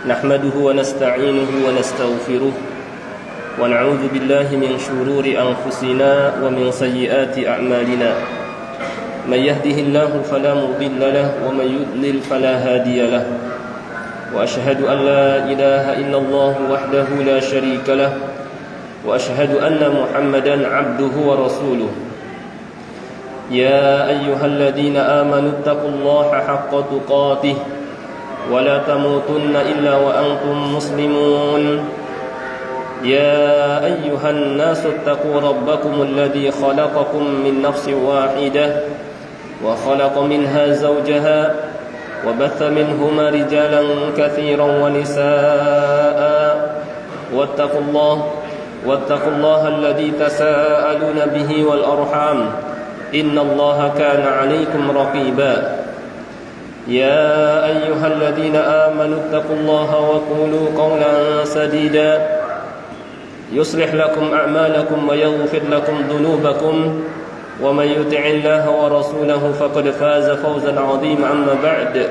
نحمده ونستعينه ونستغفره ونعوذ بالله من شرور أنفسنا ومن سيئات أعمالنا من يهده الله فلا مضل له ومن يضلل فلا هادي له وأشهد أن لا إله إلا الله وحده لا شريك له وأشهد أن محمدا عبده ورسوله يا أيها الذين آمنوا اتقوا الله حق تقاته ولا تموتن إلا وأنتم مسلمون يا أيها الناس اتقوا ربكم الذي خلقكم من نفس واحدة وخلق منها زوجها وبث منهما رجالا كثيرا ونساء واتقوا الله الذي تساءلون به والأرحام إن الله كان عليكم رقيبا يا أيها الذين آمنوا اتقوا الله وقولوا قولا سديدا يصلح لكم أعمالكم ويغفر لكم ذنوبكم ومن يطع الله ورسوله فقد فاز فوزا عظيما أما بعد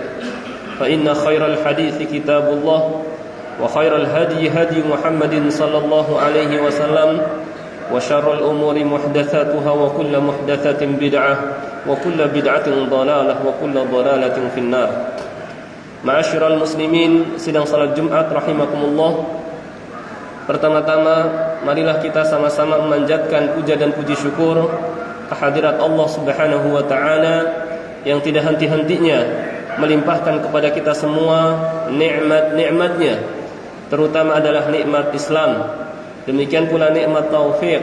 فإن خير الحديث كتاب الله وخير الهدي هدي محمد صلى الله عليه وسلم وشر الأمور محدثاتها وكل محدثة بدعة وكل بدعة ضلالة وكل ضلالة في النار. Ma'asyiral muslimin, sidang salat Jumat rahimakumullah. Pertama-tama marilah kita sama-sama memanjatkan puja dan puji syukur kehadirat Allah Subhanahu wa taala yang tidak henti-hentinya melimpahkan kepada kita semua nikmat-nikmatnya, terutama adalah nikmat Islam. Demikian pula nikmat taufiq,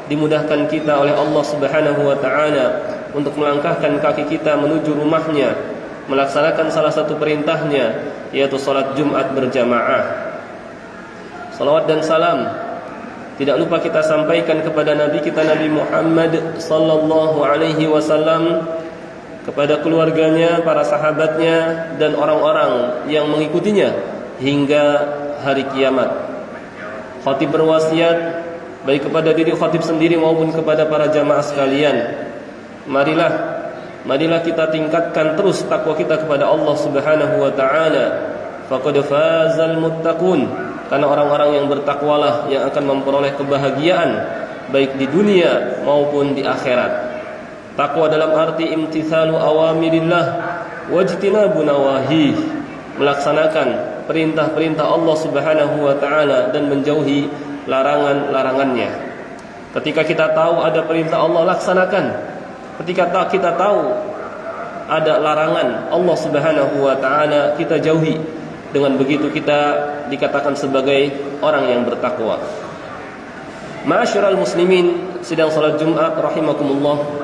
dimudahkan kita oleh Allah Subhanahu wa taala untuk melangkahkan kaki kita menuju rumahnya, melaksanakan salah satu perintahnya, yaitu salat Jumat berjamaah. Salawat dan salam tidak lupa kita sampaikan kepada Nabi kita Nabi Muhammad sallallahu alaihi wasallam, kepada keluarganya, para sahabatnya, dan orang-orang yang mengikutinya hingga hari kiamat. Khatib berwasiat baik kepada diri khatib sendiri maupun kepada para jamaah sekalian, marilah kita tingkatkan terus takwa kita kepada Allah Subhanahu wa taala. Faqad fazal muttaqun, karena orang-orang yang bertakwalah yang akan memperoleh kebahagiaan baik di dunia maupun di akhirat. Takwa dalam arti imtithalu awamirillah wajtinabu nawahih, melaksanakan perintah-perintah Allah Subhanahu wa taala dan menjauhi larangan-larangannya. Ketika kita tahu ada perintah Allah, laksanakan. Ketika kita tahu ada larangan Allah Subhanahu wa taala, kita jauhi. Dengan begitu kita dikatakan sebagai orang yang bertakwa. Ma'asyiral muslimin, sidang salat Jumat rahimakumullah.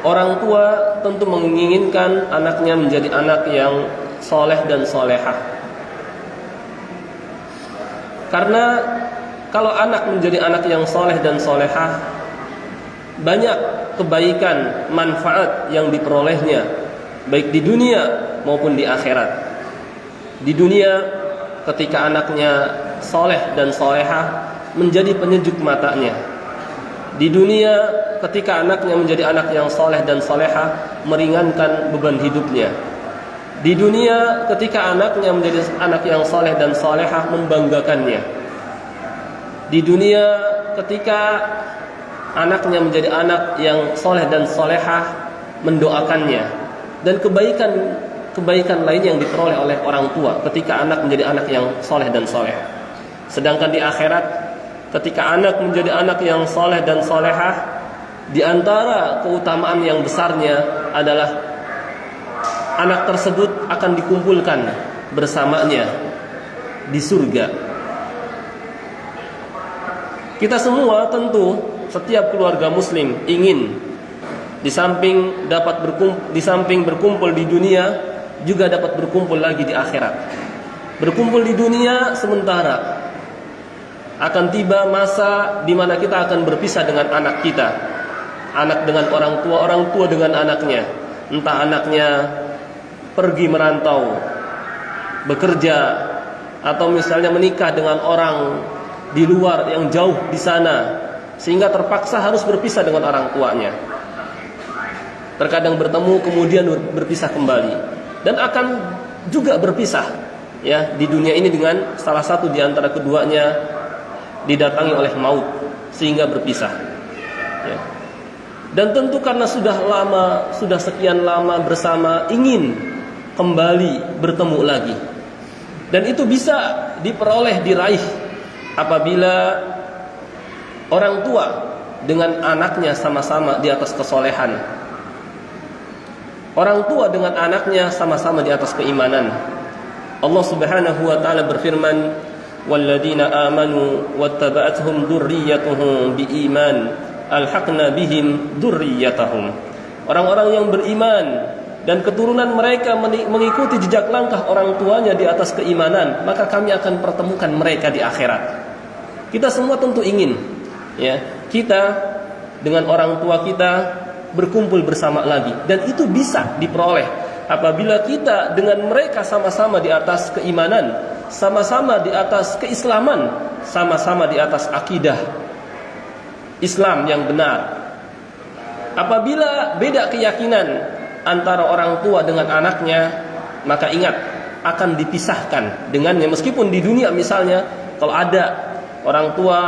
Orang tua tentu menginginkan anaknya menjadi anak yang soleh dan solehah. Karena kalau anak menjadi anak yang soleh dan solehah, banyak kebaikan, manfaat yang diperolehnya baik di dunia maupun di akhirat. Di dunia, ketika anaknya soleh dan solehah, menjadi penyejuk matanya. Di dunia, ketika anaknya menjadi anak yang soleh dan solehah, meringankan beban hidupnya. Di dunia, ketika anaknya menjadi anak yang soleh dan solehah, membanggakannya. Di dunia, ketika anaknya menjadi anak yang soleh dan solehah, mendoakannya. Dan kebaikan lain yang diperoleh oleh orang tua ketika anak menjadi anak yang soleh dan soleh. Sedangkan di akhirat, ketika anak menjadi anak yang soleh dan solehah, di antara keutamaan yang besarnya adalah anak tersebut akan dikumpulkan bersamanya di surga. Kita semua tentu, setiap keluarga muslim ingin di samping berkumpul di dunia, juga dapat berkumpul lagi di akhirat. Berkumpul di dunia sementara, akan tiba masa di mana kita akan berpisah dengan anak kita. Anak dengan orang tua dengan anaknya. Entah anaknya pergi merantau, bekerja, atau misalnya menikah dengan orang di luar yang jauh di sana, sehingga terpaksa harus berpisah dengan orang tuanya. Terkadang bertemu kemudian berpisah kembali, dan akan juga berpisah ya di dunia ini dengan salah satu di antara keduanya didatangi oleh maut sehingga berpisah ya. Dan tentu karena sudah sekian lama bersama, ingin kembali bertemu lagi. Dan itu bisa diperoleh, diraih apabila orang tua dengan anaknya sama-sama di atas kesolehan, orang tua dengan anaknya sama-sama di atas keimanan. Allah Subhanahu wa taala berfirman, "Walladzina amanu wattaba'athum dzurriyyatuhum biiman alhaqna bihim dzurriyyatahum." Orang-orang yang beriman dan keturunan mereka mengikuti jejak langkah orang tuanya di atas keimanan, maka kami akan pertemukan mereka di akhirat. Kita semua tentu ingin ya, kita dengan orang tua kita berkumpul bersama lagi, dan itu bisa diperoleh apabila kita dengan mereka sama-sama di atas keimanan, sama-sama di atas keislaman, sama-sama di atas akidah Islam yang benar. Apabila beda keyakinan antara orang tua dengan anaknya, maka ingat akan dipisahkan dengannya. Meskipun di dunia misalnya kalau ada orang tua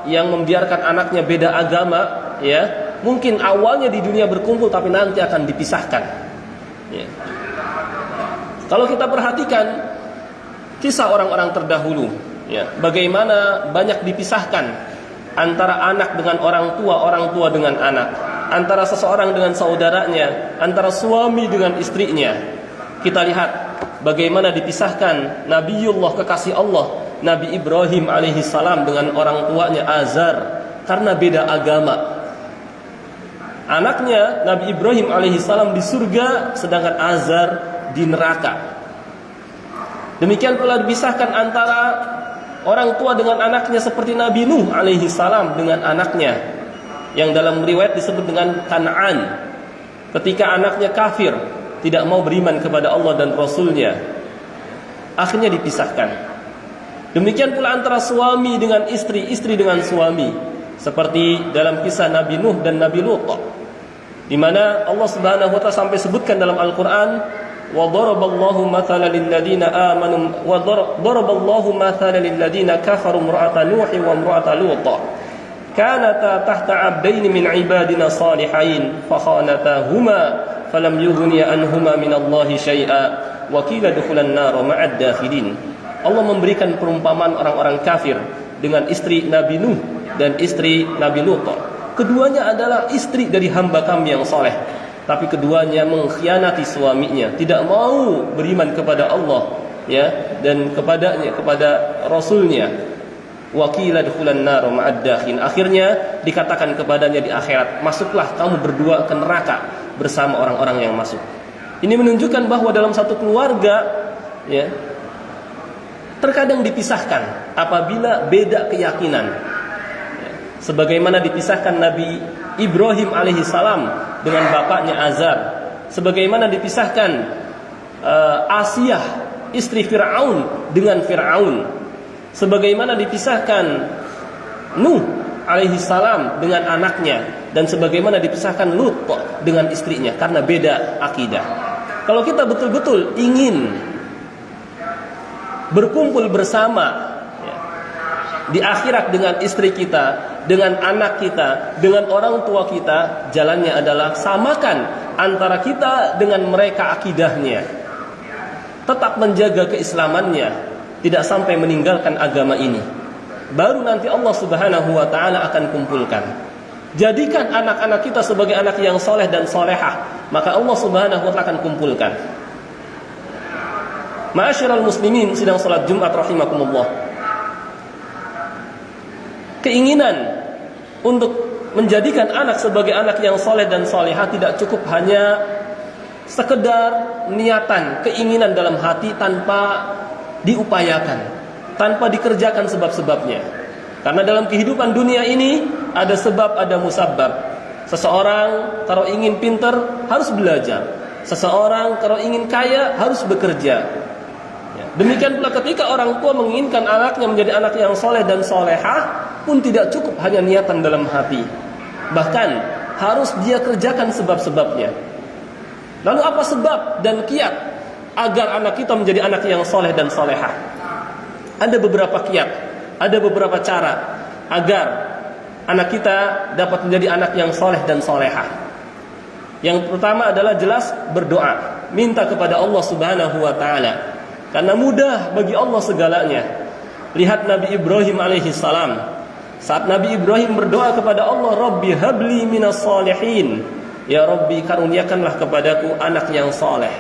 yang membiarkan anaknya beda agama ya, mungkin awalnya di dunia berkumpul tapi nanti akan dipisahkan ya. Kalau kita perhatikan kisah orang-orang terdahulu ya, bagaimana banyak dipisahkan antara anak dengan orang tua dengan anak, antara seseorang dengan saudaranya, antara suami dengan istrinya. Kita lihat bagaimana dipisahkan Nabiullah kekasih Allah Nabi Ibrahim alaihissalam dengan orang tuanya Azar karena beda agama. Anaknya Nabi Ibrahim alaihissalam di surga, sedangkan Azar di neraka. Demikian pula dipisahkan antara orang tua dengan anaknya seperti Nabi Nuh alaihissalam dengan anaknya, yang dalam riwayat disebut dengan Kan'an. Ketika anaknya kafir, tidak mau beriman kepada Allah dan Rasulnya, akhirnya dipisahkan. Demikian pula antara suami dengan istri, istri dengan suami, seperti dalam kisah Nabi Nuh dan Nabi Lut, di mana Allah Subhanahu wa taala sampai sebutkan dalam Al-Qur'an, wa daraballahu mathalan lil ladzina amanu wa daraballahu mathalan lil ladzina kafaru imra'ata Nuh wa imra'ata Lut kanata tahta 'abdaini min 'ibadina salihain fa khanatahuma falam yughniya anhuma minallahi syai'a wa qila dukhulan nar ma'ad dakhilin. Allah memberikan perumpamaan orang-orang kafir dengan istri Nabi Nuh dan istri Nabi Lut. Keduanya adalah istri dari hamba kami yang soleh, tapi keduanya mengkhianati suaminya, tidak mau beriman kepada Allah ya, dan kepada Rasulnya. Wa qila dukhulan nar ma'ad dakhilin. Akhirnya dikatakan kepadanya di akhirat, masuklah kamu berdua ke neraka bersama orang-orang yang masuk. Ini menunjukkan bahwa dalam satu keluarga ya, terkadang dipisahkan apabila beda keyakinan. Sebagaimana dipisahkan Nabi Ibrahim alaihissalam dengan bapaknya Azar, sebagaimana dipisahkan Asiyah istri Fir'aun dengan Fir'aun, sebagaimana dipisahkan Nuh alaihissalam dengan anaknya, dan sebagaimana dipisahkan Lut dengan istrinya karena beda akidah. Kalau kita betul-betul ingin berkumpul bersama ya, di akhirat dengan istri kita, dengan anak kita, dengan orang tua kita, jalannya adalah samakan antara kita dengan mereka akidahnya, tetap menjaga keislamannya, tidak sampai meninggalkan agama ini. Baru nanti Allah Subhanahu wa taala akan kumpulkan. Jadikan anak-anak kita sebagai anak yang soleh dan solehah, maka Allah Subhanahu wa taala akan kumpulkan. Ma'asyiral muslimin sidang salat Jumat rahimakumullah. Keinginan untuk menjadikan anak sebagai anak yang soleh dan solehah tidak cukup hanya sekedar niatan, keinginan dalam hati tanpa diupayakan, tanpa dikerjakan sebab-sebabnya. Karena dalam kehidupan dunia ini ada sebab, ada musabab. Seseorang kalau ingin pintar harus belajar. Seseorang kalau ingin kaya harus bekerja. Demikian pula ketika orang tua menginginkan anaknya menjadi anak yang soleh dan solehah, pun tidak cukup hanya niatan dalam hati, bahkan harus dia kerjakan sebab-sebabnya. Lalu apa sebab dan kiat agar anak kita menjadi anak yang soleh dan solehah. Ada beberapa kiat, ada beberapa cara agar anak kita dapat menjadi anak yang soleh dan solehah. Yang pertama adalah jelas berdoa, minta kepada Allah Subhanahu wa taala. Karena mudah bagi Allah segalanya. Lihat Nabi Ibrahim alaihi salam. Saat Nabi Ibrahim berdoa kepada Allah, Rabbi habli minas salihin. Ya Rabbi, karuniakanlah kepadaku anak yang soleh.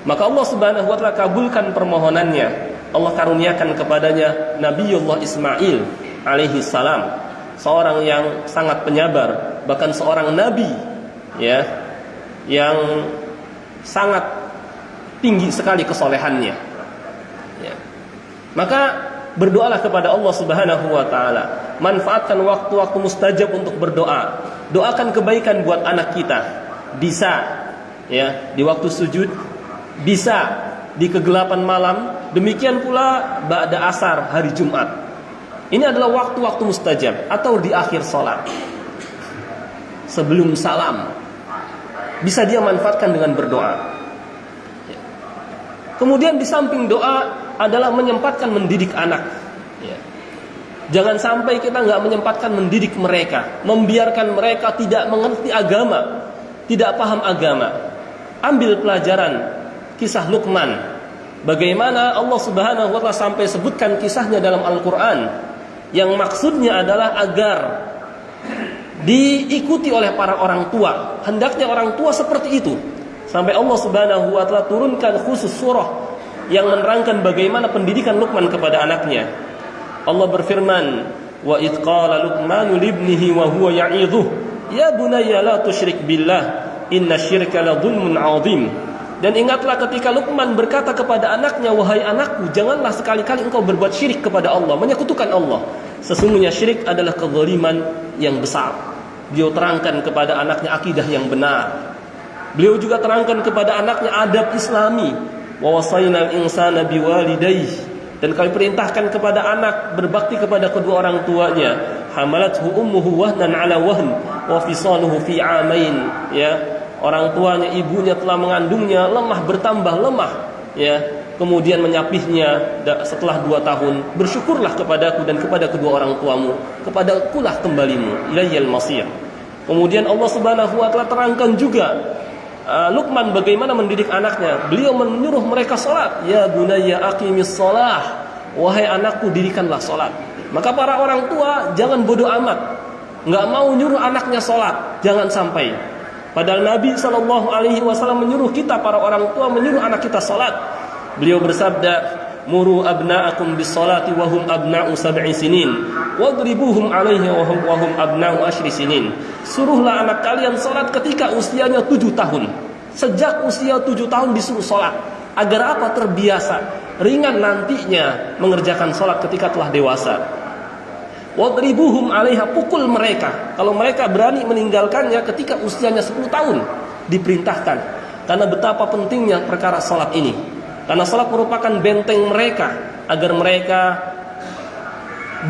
Maka Allah Subhanahu wa taala kabulkan permohonannya. Allah karuniakan kepadanya Nabiullah Ismail alaihi salam, seorang yang sangat penyabar, bahkan seorang nabi, ya, yang sangat tinggi sekali kesolehannya. Ya. Maka berdoalah kepada Allah Subhanahu wa taala. Manfaatkan waktu-waktu mustajab untuk berdoa. Doakan kebaikan buat anak kita. Bisa ya di waktu sujud, bisa di kegelapan malam, demikian pula ba'da asar hari Jumat. Ini adalah waktu-waktu mustajab, atau di akhir salat. Sebelum salam. Bisa dia manfaatkan dengan berdoa. Kemudian di samping doa adalah menyempatkan mendidik anak. Jangan sampai kita nggak menyempatkan mendidik mereka, membiarkan mereka tidak mengerti agama, tidak paham agama. Ambil pelajaran kisah Luqman. Bagaimana Allah Subhanahu wa taala sampai sebutkan kisahnya dalam Al-Qur'an, yang maksudnya adalah agar diikuti oleh para orang tua. Hendaknya orang tua seperti itu. Sampai Allah Subhanahu wa taala turunkan khusus surah yang menerangkan bagaimana pendidikan Luqman kepada anaknya. Allah berfirman, wa idh qala Luqmanu libnihi wa huwa ya'idhuh ya bunayya la tusyrik billah inna syirka la dzulmun 'adzim. Dan ingatlah ketika Luqman berkata kepada anaknya, wahai anakku, janganlah sekali-kali engkau berbuat syirik kepada Allah, menyekutukan Allah. Sesungguhnya syirik adalah kezaliman yang besar. Beliau terangkan kepada anaknya akidah yang benar. Beliau juga terangkan kepada anaknya adab Islami. Wa wasainal insana biwalidayhi. Dan kami perintahkan kepada anak berbakti kepada kedua orang tuanya. Hamalathu ummuhu wahnan ala wahn wa fisaluhu fi 'amain. Ya, orang tuanya, ibunya telah mengandungnya lemah bertambah lemah, ya. Kemudian menyapihnya setelah 2 tahun. Bersyukurlah kepadaku dan kepada kedua orang tuamu, kepadakulah kembalimu, ilayyal masir. Kemudian Allah Subhanahu wa taala terangkan juga Luqman bagaimana mendidik anaknya. Beliau menyuruh mereka salat. Ya bunayya aqimis shalah. Wahai anakku, dirikanlah salat. Maka para orang tua jangan bodoh amat, enggak mau nyuruh anaknya salat, jangan sampai. Padahal Nabi SAW menyuruh kita, para orang tua, menyuruh anak kita salat. Beliau bersabda, muru abna'akum bis salati wa hum abna'u 7 sinin wadribuhum 'alaiha wa hum abna'u 10 sinin. Suruhlah anak kalian salat ketika usianya 7 tahun. Sejak usia 7 tahun disuruh salat. Agar apa? Terbiasa. Ringan nantinya mengerjakan salat ketika telah dewasa. Wadribuhum 'alaiha, pukul mereka kalau mereka berani meninggalkannya ketika usianya 10 tahun. Diperintahkan. Karena betapa pentingnya perkara salat ini. Karena salat merupakan benteng mereka agar mereka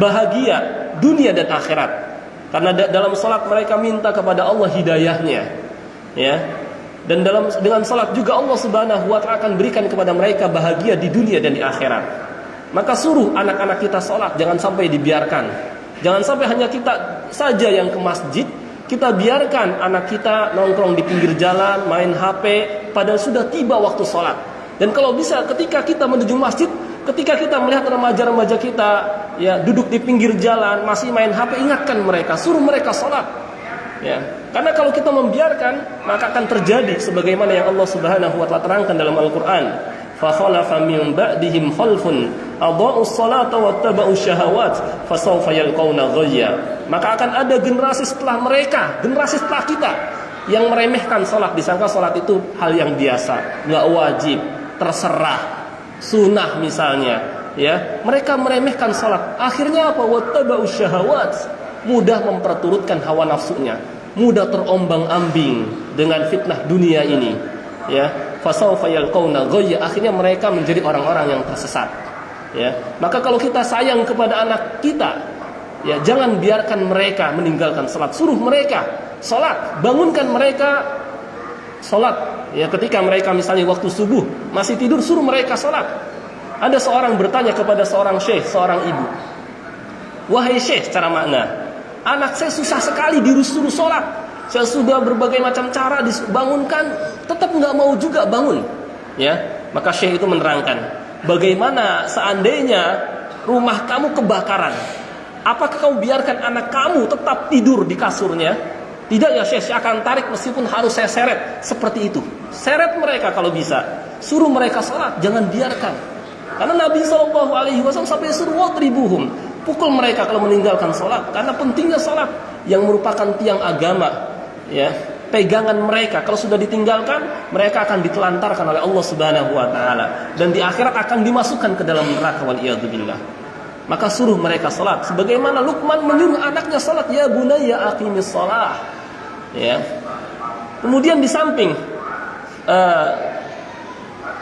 bahagia dunia dan akhirat. Karena dalam salat mereka minta kepada Allah hidayahnya, ya. Dan dengan salat juga Allah Subhanahu wa taala akan berikan kepada mereka bahagia di dunia dan di akhirat. Maka suruh anak-anak kita salat, jangan sampai dibiarkan. Jangan sampai hanya kita saja yang ke masjid, kita biarkan anak kita nongkrong di pinggir jalan, main HP, padahal sudah tiba waktu salat. Dan kalau bisa ketika kita menuju masjid, ketika kita melihat remaja-remaja kita ya duduk di pinggir jalan masih main HP, ingatkan mereka, suruh mereka salat. Ya. Karena kalau kita membiarkan, maka akan terjadi sebagaimana yang Allah Subhanahu wa taala terangkan dalam Al-Qur'an. Fa khalafa min ba'dihim khalfun adha'us salata wattaba'us syahawat fasawfa yalqawna ghayya. Maka akan ada generasi setelah mereka, generasi setelah kita yang meremehkan salat, disangka salat itu hal yang biasa, enggak wajib, terserah, sunnah misalnya, ya. Mereka meremehkan salat. Akhirnya apa? Wattaba'us syahawat, mudah memperturutkan hawa nafsunya, mudah terombang-ambing dengan fitnah dunia ini, ya. Fasawfa yalqawna ghayya, akhirnya mereka menjadi orang-orang yang tersesat, ya. Maka kalau kita sayang kepada anak kita, ya, jangan biarkan mereka meninggalkan salat, suruh mereka salat, bangunkan mereka Salat, ya, ketika mereka misalnya waktu subuh masih tidur, suruh mereka salat. Ada seorang bertanya kepada seorang syekh, seorang ibu, "Wahai syekh, secara makna, anak saya susah sekali disuruh salat. Saya sudah berbagai macam cara dibangunkan, tetap nggak mau juga bangun." Ya, maka syekh itu menerangkan, "Bagaimana seandainya rumah kamu kebakaran? Apakah kamu biarkan anak kamu tetap tidur di kasurnya?" "Tidak ya Syekh, saya akan tarik meskipun harus saya seret." Seperti itu. Seret mereka kalau bisa. Suruh mereka salat, jangan biarkan. Karena Nabi SAW sampai suruh wadribuhum, pukul mereka kalau meninggalkan salat. Karena pentingnya salat yang merupakan tiang agama, ya, pegangan mereka. Kalau sudah ditinggalkan, mereka akan ditelantarkan oleh Allah Subhanahu wa taala dan di akhirat akan dimasukkan ke dalam neraka wal iyadzubillah. Maka suruh mereka salat sebagaimana Luqman menyuruh anaknya salat, "Ya bunayya aqimis shalah." Ya. Kemudian di samping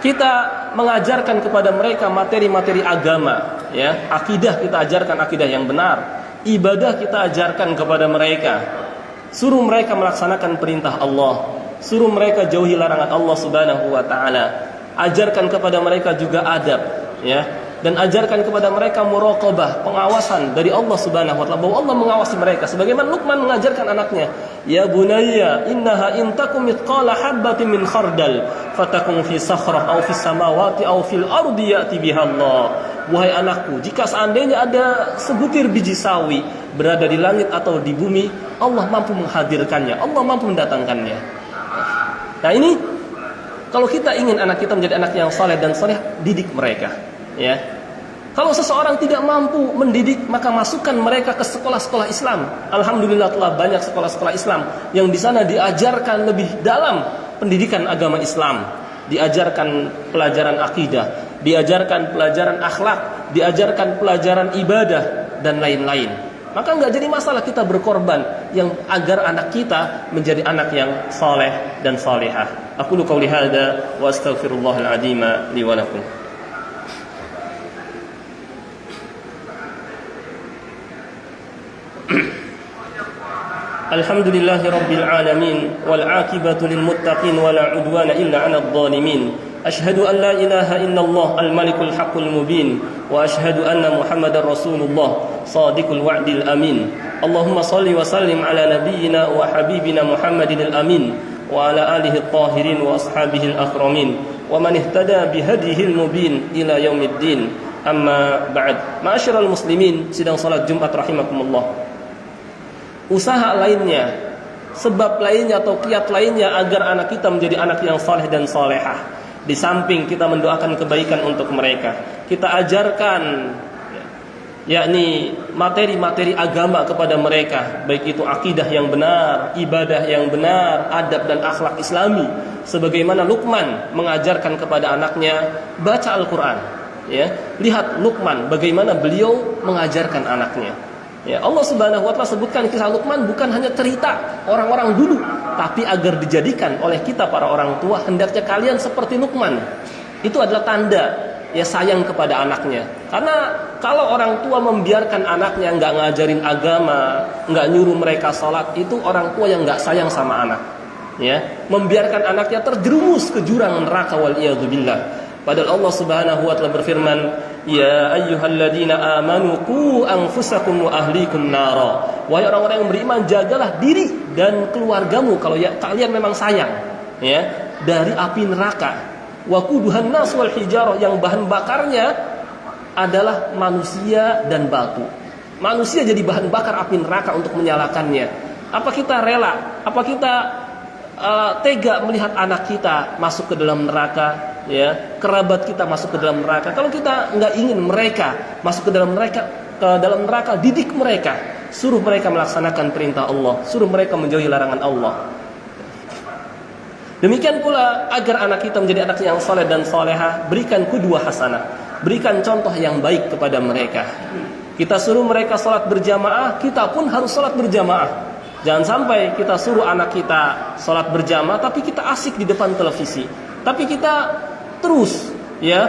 kita mengajarkan kepada mereka materi-materi agama, ya, akidah kita ajarkan akidah yang benar, ibadah kita ajarkan kepada mereka. Suruh mereka melaksanakan perintah Allah, suruh mereka jauhi larangan Allah Subhanahu wa taala. Ajarkan kepada mereka juga adab, ya. Dan ajarkan kepada mereka muraqabah, pengawasan dari Allah Subhanahu wa taala, bahwa Allah mengawasi mereka sebagaimana Luqman mengajarkan anaknya, "Ya bunayya innaha in takum mithqala habatin min khardal fatakun fi sakhrah aw fis samawati aw fil ardi ya'ti biha Allah." Wahai anakku, jika seandainya ada sebutir biji sawi berada di langit atau di bumi, Allah mampu menghadirkannya, Allah mampu mendatangkannya. Nah, ini kalau kita ingin anak kita menjadi anak yang saleh dan saleh, didik mereka, ya. Kalau seseorang tidak mampu mendidik, maka masukkan mereka ke sekolah-sekolah Islam. Alhamdulillah telah banyak sekolah-sekolah Islam yang di sana diajarkan lebih dalam pendidikan agama Islam, diajarkan pelajaran akidah, diajarkan pelajaran akhlak, diajarkan pelajaran ibadah dan lain-lain. Maka nggak jadi masalah kita berkorban yang agar anak kita menjadi anak yang saleh dan salihah. Aku qauli hadza wa astaghfirullahal azim li wa lakum. Alhamdulillahi rabbil alamin wal aqibatu lil muttaqin wala udwana illa 'alal zalimin. Asyhadu an la ilaha illallah al malikul haqqul mubin wa asyhadu anna Muhammadar rasulullah sadiqul wa'dil amin. Allahumma shalli wa sallim ala nabiyyina wa habibina Muhammadin al amin wa ala alihi at-tahirin wa ashabihi al akramin wa man ihtada bihadihi al mubin ila yaumiddin. Amma ba'd. Ma'asyiral muslimin, sidang salat Jumat rahimakumullah. Usaha lainnya, sebab lainnya atau kiat lainnya agar anak kita menjadi anak yang saleh dan salehah, di samping kita mendoakan kebaikan untuk mereka, kita ajarkan yakni materi-materi agama kepada mereka, baik itu akidah yang benar, ibadah yang benar, adab dan akhlak Islami, sebagaimana Luqman mengajarkan kepada anaknya baca Al-Qur'an, ya. Lihat Luqman bagaimana beliau mengajarkan anaknya. Ya, Allah Subhanahu wa taala sebutkan kisah Luqman bukan hanya cerita orang-orang dulu, tapi agar dijadikan oleh kita para orang tua, hendaknya kalian seperti Luqman. Itu adalah tanda ya sayang kepada anaknya. Karena kalau orang tua membiarkan anaknya nggak ngajarin agama, nggak nyuruh mereka salat, itu orang tua yang nggak sayang sama anak. Ya, membiarkan anaknya terjerumus ke jurang neraka wal iyadzubillah. Padahal Allah Subhanahu wa taala berfirman, "Ya ayyuhalladzina amanu qu anfusakum wa ahlikum nara." Wahai orang-orang yang beriman, jagalah diri dan keluargamu kalau ya kalian memang sayang, ya, dari api neraka. Wa quduhan nas wal hijarah, yang bahan bakarnya adalah manusia dan batu. Manusia jadi bahan bakar api neraka untuk menyalakannya. Apa kita rela? Apa kita tega melihat anak kita masuk ke dalam neraka? Ya, kerabat kita masuk ke dalam neraka. Kalau kita nggak ingin mereka masuk ke dalam neraka, didik mereka, suruh mereka melaksanakan perintah Allah, suruh mereka menjauhi larangan Allah. Demikian pula agar anak kita menjadi anak yang saleh dan salehah, berikan qudwah hasanah, berikan contoh yang baik kepada mereka. Kita suruh mereka salat berjamaah, kita pun harus salat berjamaah. Jangan sampai kita suruh anak kita salat berjamaah tapi kita asik di depan televisi, tapi kita terus ya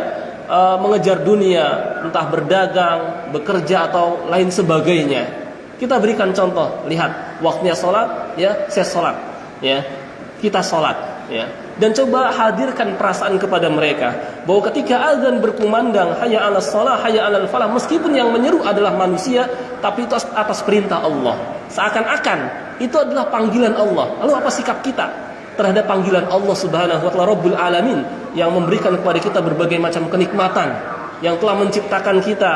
mengejar dunia, entah berdagang, bekerja atau lain sebagainya. Kita berikan contoh, lihat waktunya sholat, ya saya sholat, ya kita sholat. ya. Dan coba hadirkan perasaan kepada mereka bahwa ketika azan berkumandang hayya 'alas shalah, hayya 'alal falah, meskipun yang menyeru adalah manusia, tapi itu atas perintah Allah. Seakan-akan itu adalah panggilan Allah. Lalu apa sikap kita terhadap panggilan Allah Subhanahu wa taala Rabbul Alamin yang memberikan kepada kita berbagai macam kenikmatan, yang telah menciptakan kita,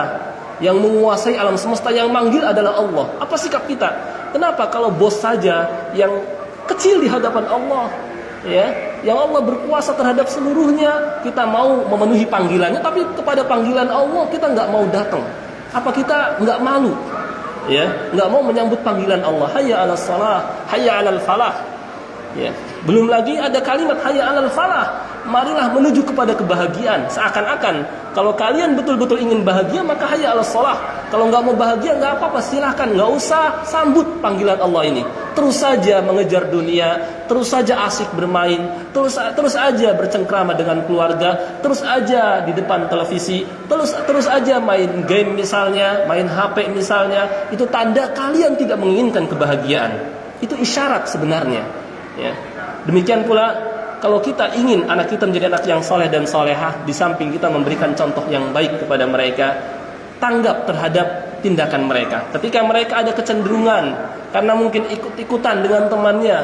yang menguasai alam semesta, yang manggil adalah Allah. Apa sikap kita? Kenapa kalau bos saja yang kecil di hadapan Allah, ya, yang Allah berkuasa terhadap seluruhnya, kita mau memenuhi panggilannya, tapi kepada panggilan Allah kita nggak mau datang? Apa kita nggak malu? Ya, nggak mau menyambut panggilan Allah, hayya 'alas shalah, hayya 'alal falah. Ya, belum lagi ada kalimat hayya 'alal falah, marilah menuju kepada kebahagiaan. Seakan-akan kalau kalian betul-betul ingin bahagia, maka hayya 'alas shalah. Kalau nggak mau bahagia, nggak apa-apa, silahkan, nggak usah sambut panggilan Allah ini. Terus saja mengejar dunia, terus saja asik bermain, terus aja bercengkrama dengan keluarga, terus aja di depan televisi, terus aja main game misalnya, main HP misalnya. Itu tanda kalian tidak menginginkan kebahagiaan. Itu isyarat sebenarnya. Ya. Demikian pula kalau kita ingin anak kita menjadi anak yang soleh dan solehah, di samping kita memberikan contoh yang baik kepada mereka, tanggap terhadap tindakan mereka. Ketika mereka ada kecenderungan karena mungkin ikut-ikutan dengan temannya,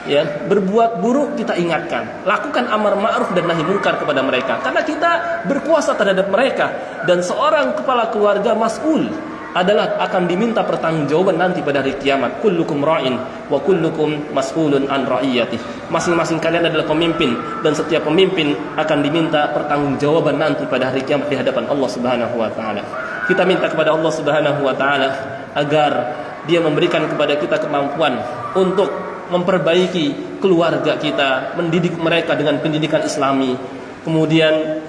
ya, berbuat buruk, kita ingatkan, lakukan amar ma'ruf dan nahi munkar kepada mereka, karena kita berkuasa terhadap mereka. Dan seorang kepala keluarga mas'ul adalah akan diminta pertanggungjawaban nanti pada hari kiamat. Kullukum ra'in wa kullukum mas'ulun an ra'iyatih. Masing-masing kalian adalah pemimpin, dan setiap pemimpin akan diminta pertanggungjawaban nanti pada hari kiamat di hadapan Allah Subhanahu wa taala. Kita minta kepada Allah Subhanahu wa taala agar Dia memberikan kepada kita kemampuan untuk memperbaiki keluarga kita, mendidik mereka dengan pendidikan Islami, kemudian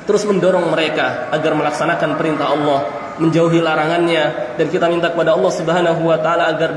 terus mendorong mereka agar melaksanakan perintah Allah, menjauhi larangannya. Dan kita minta kepada Allah Subhanahu wa taala agar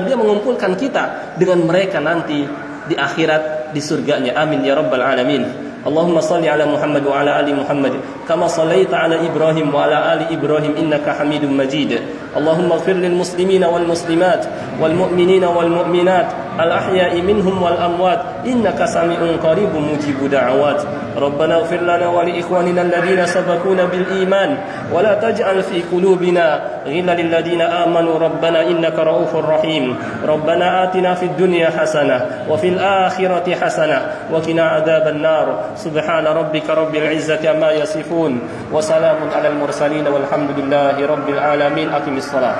Dia mengumpulkan kita dengan mereka nanti di akhirat, di surganya. Amin ya rabbal alamin. Allahumma salli ala Muhammad wa ala ali Muhammad kama sallaita ala Ibrahim wa ala ali Ibrahim innaka Hamidum Majid. Allahumma ighfir lil muslimina wal muslimat wal mu'minina wal mu'minat al ahya'i minhum wal amwat innaka sami'un qaribun mujibud da'awat. Rabbana ighfir lana wa li ikhwanina alladhina sabaquna bil iman wa la taj'al fi qulubina ghillan lil ladzina amanu rabbana innaka ra'ufur rahim. Rabbana atina fid dunya hasanah wa fil akhirati hasanah wa qina adzaban nar. Subhana rabbika rabbil izzati amma yasifun wa salamun alal mursalin walhamdulillahi rabbil alamin. Aqimis salat.